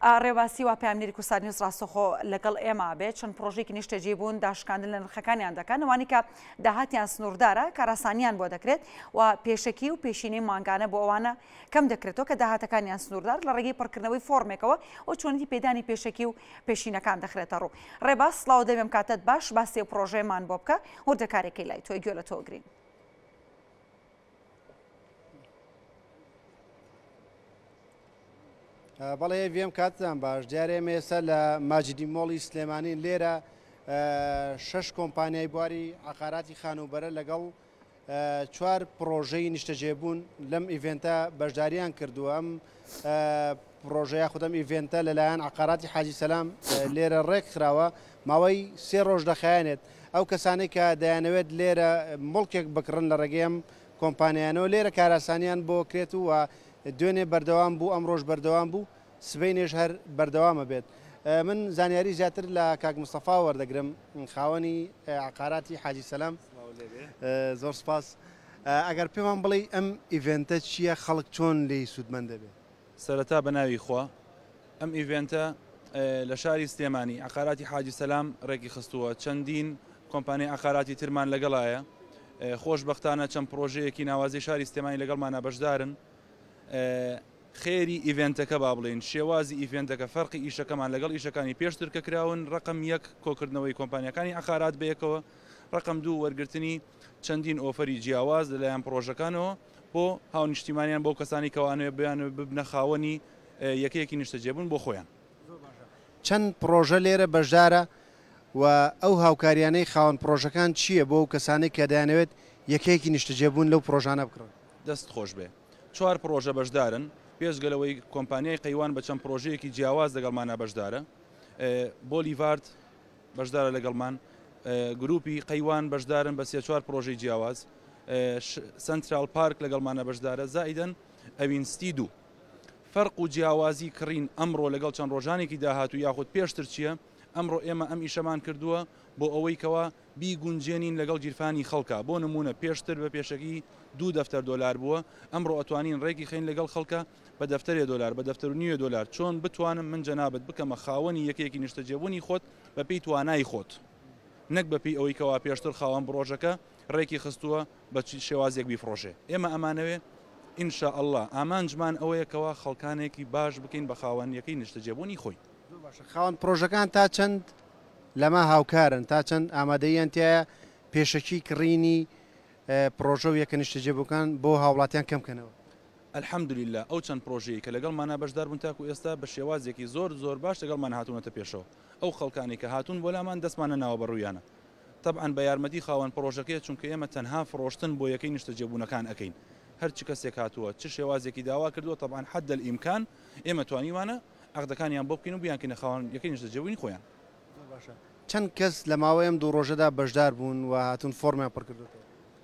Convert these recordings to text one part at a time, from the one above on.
ڕێباسی وا پامنیری کوردستانی ڕاستەخۆ لەگەڵ ئێمە بێت چەند پرۆژێکی نیشتەجێ بوون داشکاندن لە نرخەکانیان دەکەن ئەوانی کە داهاتیان سنووردارە کاراسانیان بۆ دەکرێت و پێشەکی و پێشینەی مانگانە بۆ ئەوانە کەم دەکرێتەوە کە داهاتەکانیان سنووردار لە ڕێگەی پڕکردنەوەی فۆرمێکەوە و چۆنیتی پێدانی پێشەکی و پێشینەکان دەخرێتە ڕوو. ڕێباس سڵاو دەبێم کاتت باش باسی پرۆژەیەمان بۆ بکە وردەکارێکی لای تۆی گوێ لە تۆ گرین. بەڵێ وێم کاتتان باش دیارێ ئێستا لە ماجدی مۆڵی سلێمانی لێرە 6 کۆمپانیای بواری عقاراتی خانوبەرە لەگەڵ 4 پرۆژەی نیشتەجێبوون لەم ئیڤێنتە بەشداریان کردووە. ئەم پرۆژەیە خودم ئیڤێنتە لەلایەن عقاراتی حاجی سەلام لێرە ڕێک خراوە ماوەی 3 ڕۆژ دەخایەنێت. ئەو کەسانی کە دەیانەوێت لێرە مڵکێک بکڕن لە ڕێگەیم کۆمپانیانەوە لێرە کاراسانیان بۆ کرێت و دوێنێ بەردەوام بوو ئەم ڕۆژ بەردەوام بوو سبەی نێژ هەر بەردەوامە بێت. من زانیاری زیاتر لە کاک مستەفا وەردەگرم خاوەنی عقاراتی حاجی سەلام. زۆر سپاس. ئەگەر پێمان بڵێ ئەم ئیڤێنتە چییە خەڵک چۆن لێی سوودمەند دەبێت؟ سەرەتا بە ناوی خوا ئەم ئیڤێنتە لە شاری سلێمانی عقاراتی حاجی سەلام ڕێکی خستووە چەندین کۆمپانیای عقاراتی ترمان لەگەڵایە خۆشبەختانە چەند پرۆژەیەکی ناوازی شاری سلێمانی لەگەڵمانە بەشدارن. خێری ئیڤێنتەکە با بڵێن شێوازی ئیڤێنتەکە فەرقی ئیشەکەمان لەگەڵ ئیشەکانی پێشتر کە کراون ڕقم 1 کۆکردنەوەی کۆمپانیەکانی عقارات بەیەکەوە ڕقم 2 وەرگرتنی چەندین ئۆفەری جیاواز لەلایەن پرۆژەکانەوە بۆ هاونیشتیمانیان بۆ کەسانی کەوانوێ بیان ببنە خاوەنی یەکەیەکی نیشتەجێبوون بۆ خۆیان. چەند پرۆژە لێرە بەشدارە و ئەو هاوکاریانەی خاوەن پرۆژەکان چییە بۆ کەسانی کە دەیانەوێت یەکەیەکی نیشتەجێبوون لەو پرۆژانە بکڕن؟ دەست خۆش بێ 4 پرۆژە بەشدارن پێشگەلەوەی کۆمپانیای قەیوان بە چەند پرۆژەیەکی جیاواز لەگەڵمانە بەشدارە. بۆلیڤارد بەشدارە لەگەڵمان، گروپی قەیوان بەشدارن بە 3-4 پرۆژەی جیاواز، سنترال پارک لەگەڵمانە بەشدارە زائیدەن ئەوینستی 2. فەرق و جیاوازی کڕین ئەمڕۆ لەگەڵ چەند ڕۆژانێکی داهاتوو یاخود پێشتر چییە؟ ئەمڕۆ ئێمە ئەم ئیشەمان کردووە بۆ ئەوەی کەوا بیگونجێنین لەگەڵ گیرفانی خەڵکە. بۆ نمونە پێشتر بە پێشەکی 2 دەفتەر دۆلار بووە، ئەمڕۆ ئەتوانین ڕێکی خین لەگەڵ خەڵکە بە دەفتەرێ دۆلار بە دەفتەر $9 چۆن بتوانم من جەنابەت بکەمە خاوەنی یەکێکی نیشتەجێبوونی خۆت بە پێی توانای خۆت، نەک بە پێی ئەوەی کەوا پێشتر خاوەن بڕۆژەکە ڕێکی خستووە بە شێوازێک بیفرۆشێ. ئێمە ئەمانەوێ ئینشاء الله ئامانجمان ئەوەیە کەوا خەڵکانێکی باش بکەین بە خاوەن یەکەی نیشتەجێبوونی خۆی. خاوەن پرۆژەکان تا چەند لەمە هاوکارن تا چەند ئامادەیان تایە پێشەکی کڕینی پرۆژە و یەکە نیشتەجێبووەکان بۆ هاوڵاتیان کەمکەنەوە؟ الحەمدولله ئەو چەند پرۆژەیە کە لەگەڵمانە بەشدار بوون تاکو ئێستا بە شێوازێکی زۆر باش لەگەڵمان هاتوونەتە پێشەوە. ئەو خەڵکانی کە هاتوون بۆ لامان دەستمانە ناوە بەڕوویانە طبعا بە یارمەتی خاوەن پرۆژەکەی چونکە ئێمە تەنها فرۆشتن بۆ یەکەی نیشتەجێبوونەکان ئەەکەین. هەرچی کەسێک هاتووە چ شێوازێکی داوا کردووە طبعا حد الئیمکان ئێمە توانیوانە عەقدەکانیان بۆ بکەین و بیانکەینە خاوەن یەکەی نیشتەجێبوونی خۆیان. چەند کەس لە ماوەی ئەم 2 ڕۆژەدا بەشدار بوون و هاتون فۆرمیان پڕکردوێتەوە؟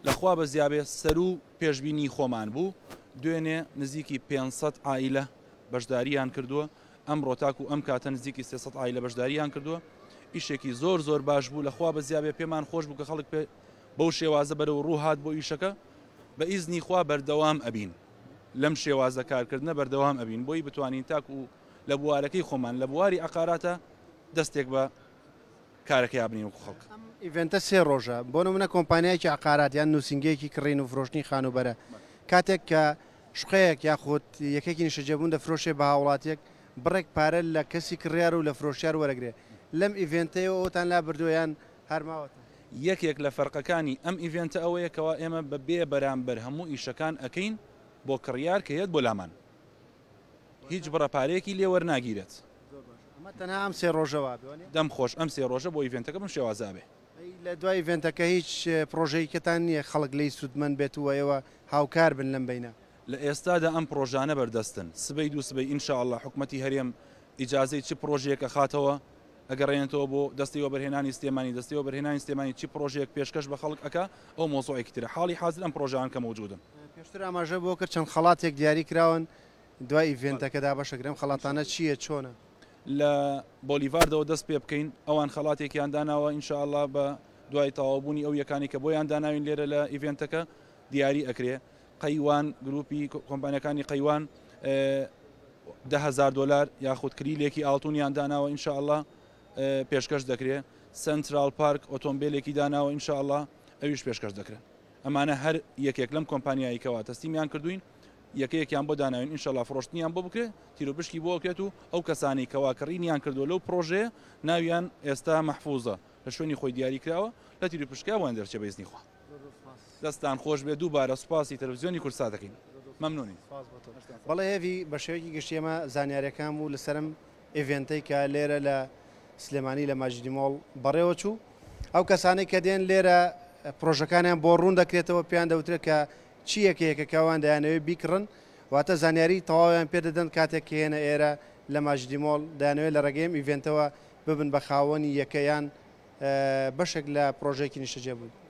لەخوا بە زیابێ سەر و پێشبینی خۆمان بوو، دوێنێ نزیکی 500 عائیلە بەشداریان کردووە. ئەمڕۆ تاکو ئەم کاتە نزیکی 300 عائیلە بەشداریان کردووە. ئیشێکی زۆر باش بوو. لەخوا بە زیابێ پێمان خۆش بوو کە خەڵک بەو شێوازە بەرەو ڕوو هات بۆ ئیشەکە. بە ئیزنی خوا بەردەوام ئەبین لەم شێوازە کارکردنە بەردەوام ئەبین بۆی بتوانین تاکو لە بوارەکەی خۆمان لە بواری عقاراتە دەستێک بە کارەکەی یابنین و خەڵک. ئیڤێنتە 3 ڕۆژە بۆ نمونە کۆمپانیایکی عقاراتیان نووسنگەیەکی کڕین و فرۆشتنی خانوبەرە کاتێک کە شقەیەک یاخود یەکێکی نیشتەجێبوون دەفرۆشێ بە هاوڵاتیەک بڕێک پارە لە کەسی کڕیار و لە فرۆشیار وەرەگرێ. لەم ئیڤێنتەیە ئەوتان لا بردوویان هەرماوەتە. یەکێک لە فەرقەکانی ئەم ئیڤێنتە ئەوەیە کەوا ئێمە بە بێ بەرامبەر هەموو ئیشەکان ئەەکەین بۆ کڕیار کە هێت بۆ لامان هیچ بڕەپارەیەکی لێ وەرناگیرێت. تەنها ئەم 3 ڕۆژەوە دەم خۆش ئەم 3 ڕۆژە بۆ ئیڤێنتەکە بم شێوازا بێ. لە دوای ئیڤێنتەکە هیچ پرۆژەیەکتان نییە خەڵک لی سوودمەند بێت و ئێوە هاوکار بن لەم بینە؟ لە ئێستادا ئەم پرۆژانە بەردەستن سبەی دوو سبەی ئینشاء الله حکومەتی هەرێم ئیجازەی چ پرۆژەیەکە خاتەوە ئەگەڕێنێتەوە بۆ دەستی وەبەرهێنانی سلێمانی دەستی وەبەرهێنانی سلێمانی چی پرۆژەیەک پێشکەش بە خەڵک ئەکا ئەو مۆزوعێکی ترە. حاڵی حاضر ئەم پرۆژەیان کە موجودن. پێشتر ئاماژە بۆ کرد چەند خەڵاتێک دیاری کراون دوای ئیڤێنتەکەدا بەشەگرم خەڵاتانە چییە چۆنە؟ لە بۆلیڤاردەوە دەست پێ بکەین ئەوان خەڵاتێکیان داناوە ئینشاء الله بە دوای تەواوبوونی ئەو یەکانی کە بۆیان داناوین لێرە لە ئیڤێنتەکە دیاری ئەکرێ. قەیوان گروپی کۆمپانیەکانی قەیوان $10,000 یاخود کلیلێکی ئاڵتونیان داناوە ئینشاءالله پێشکەش دەکرێت سنترال پارک ئۆتۆمبیلێکی داناوە ئینشاءالله ئەویش پێشکەش دەکرێت ئەمانە هەر یەکێک لەم کۆمپانیاییکەوە تەستیمیان کردوین یەکەیەکیان بۆ داناوین ئینشاءالله فڕۆشتنیان بۆ بکرێت تیرۆپشکی بۆ بکرێت و ئەو کەسانی کەوا کڕینیان کردو لەو پرۆژەیە ناویان ئێستا مەحفوظە لە شوێنی خۆی دیاری کراوە لە تیرۆپشکیان دەرچێ بەیزنی خوا دەستان خۆش بێ دووبارە سوپاسی تەلەڤیزیۆنی کورسا دەکەین مەمنونی بەڵێ هێوی بە شێوەیەکی گشتیمە زانیاریەکان و لەسرم ئێڤێنتەی کە لێرە لە سلێمانی لە ماجدی مۆڵ بەڕێوە چوو ئەو کەسانی کە دێن لێرە پرۆژەکانیان بۆ ڕوون دەکرێتەوە پێیان دەوترێت کە چی یەکەیەکەکەوان دەیانەوێت بیکڕن واتە زانیاری تەواویان پێدەدەن کاتێک هێنە ئێرە لە ماجدی مۆڵ دەیانەوێت لە ڕێگەیم ئیڤێنتەوە ببن بە خاوەنی یەکەیان بەشێک لە پرۆژێکی نیشتەجێ بوو.